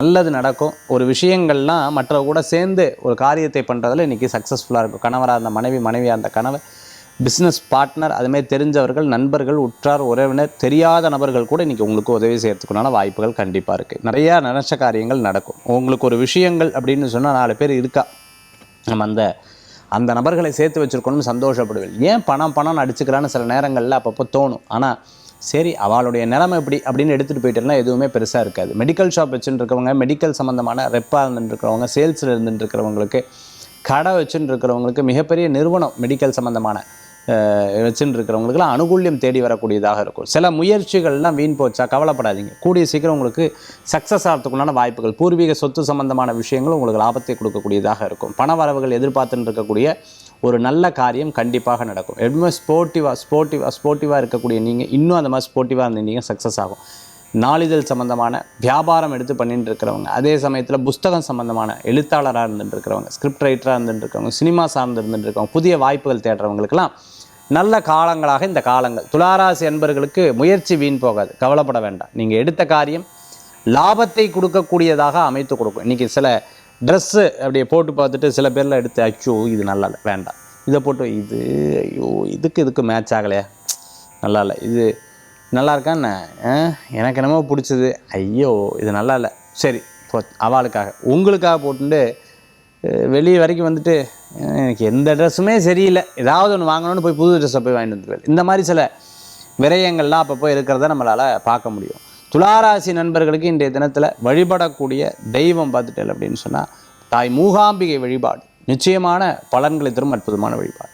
நல்லது நடக்கும். ஒரு விஷயங்கள்லாம் மற்றவங்க கூட சேர்ந்து ஒரு காரியத்தை பண்ணுறதுல இன்றைக்கி சக்ஸஸ்ஃபுல்லாக இருக்கும். கணவராக இருந்த மனைவி, மனைவியாக இருந்த கணவர், பிஸ்னஸ் பார்ட்னர், அதுமாரி தெரிஞ்சவர்கள், நண்பர்கள், உற்றார் உறவினர், தெரியாத நபர்கள் கூட இன்றைக்கி உங்களுக்கு உதவி செய்கிறதுக்குண்டான வாய்ப்புகள் கண்டிப்பாக இருக்குது. நிறையா நினச்ச காரியங்கள் நடக்கும். உங்களுக்கு ஒரு விஷயங்கள் அப்படின்னு சொன்னால் 4 பேர் இருக்கா, நம்ம அந்த நபர்களை சேர்த்து வச்சுருக்கணும்னு சந்தோஷப்படுவேன். ஏன் பணம்னு அடிச்சுக்கிறான்னு சில நேரங்களில் அப்பப்போ தோணும். ஆனால் சரி, அவளுடைய நிலைமை எப்படி அப்படின்னு எடுத்துகிட்டு போயிட்டேன்னா எதுவுமே பெருசாக இருக்காது. மெடிக்கல் ஷாப் வச்சுட்டு இருக்கவங்க, மெடிக்கல் சம்மந்தமான ரெப்பாக இருந்துட்டுருக்கிறவங்க, சேல்ஸில் இருந்துட்டுருக்கிறவங்களுக்கு, கடை வச்சுட்டு இருக்கிறவங்களுக்கு, மிகப்பெரிய நிறுவனம் மெடிக்கல் சம்மந்தமான வச்சுட்டு இருக்கிறவங்களுக்குலாம் அனுகூல்யம் தேடி வரக்கூடியதாக இருக்கும். சில முயற்சிகள்லாம் வீண் போச்சா கவலைப்படாதீங்க. கூடிய சீக்கிரம் உங்களுக்கு சக்ஸஸ் ஆகிறதுக்குண்டான வாய்ப்புகள், பூர்வீக சொத்து சம்மந்தமான விஷயங்கள் உங்களுக்கு லாபத்தை கொடுக்கக்கூடியதாக இருக்கும். பண வரவுகள் எதிர்பார்த்துட்டு இருக்கக்கூடிய ஒரு நல்ல காரியம் கண்டிப்பாக நடக்கும். எப்பவுமே ஸ்போர்ட்டிவாக இருக்கக்கூடிய நீங்கள் இன்னும் அந்த மாதிரி ஸ்போர்ட்டிவாக இருந்தீங்க சக்ஸஸ் ஆகும். நாளிதழ் சம்மந்தமான வியாபாரம் எடுத்து பண்ணிட்டு இருக்கிறவங்க, அதே சமயத்தில் புஸ்தகம் சம்மந்தமான எழுத்தாளராக இருந்துட்டு இருக்கிறவங்க, ஸ்கிரிப்ட் ரைட்டராக இருந்துட்டு இருக்கிறவங்க, சினிமா சார்ந்து இருந்துட்டு இருக்கவங்க, புதிய வாய்ப்புகள் தேடுறவங்களுக்கெல்லாம் நல்ல காலங்களாக இந்த காலங்கள். துளாராசி அன்பர்களுக்கு முயற்சி வீண் போகாது, கவலைப்பட வேண்டாம். நீங்கள் எடுத்த காரியம் லாபத்தை கொடுக்கக்கூடியதாக அமைத்து கொடுக்கும். இன்றைக்கி சில ட்ரெஸ்ஸு அப்படியே போட்டு பார்த்துட்டு சில பேரில் எடுத்து ஐயோ இது நல்லா இல்லை, வேண்டாம், இதை போட்டு இது ஐயோ இதுக்கு மேட்ச் ஆகலையா, நல்லா இல்லை, இது நல்லா இருக்கான்னு எனக்கு என்னமோ பிடிச்சது, ஐயோ இது நல்லா இல்லை, சரி அவளுக்காக உங்களுக்காக போட்டுட்டு வெளியே வரைக்கும் வந்துட்டு எனக்கு எந்த ட்ரெஸ்ஸுமே சரியில்லை, ஏதாவது ஒன்று வாங்கணும்னு போய் புது ட்ரெஸ்ஸை போய் வாங்கிட்டு வந்துடுவேன். இந்த மாதிரி சில விரயங்கள்லாம் அப்பப்போ இருக்கிறத நம்மளால் பார்க்க முடியும். துளாராசி நண்பர்களுக்கு இன்றைய தினத்தில் வழிபடக்கூடிய தெய்வம் பார்த்துட்டேன் அப்படின்னு சொன்னால் தாய் மூகாம்பிகை வழிபாடு நிச்சயமான பலன்களை தரும் அற்புதமான வழிபாடு.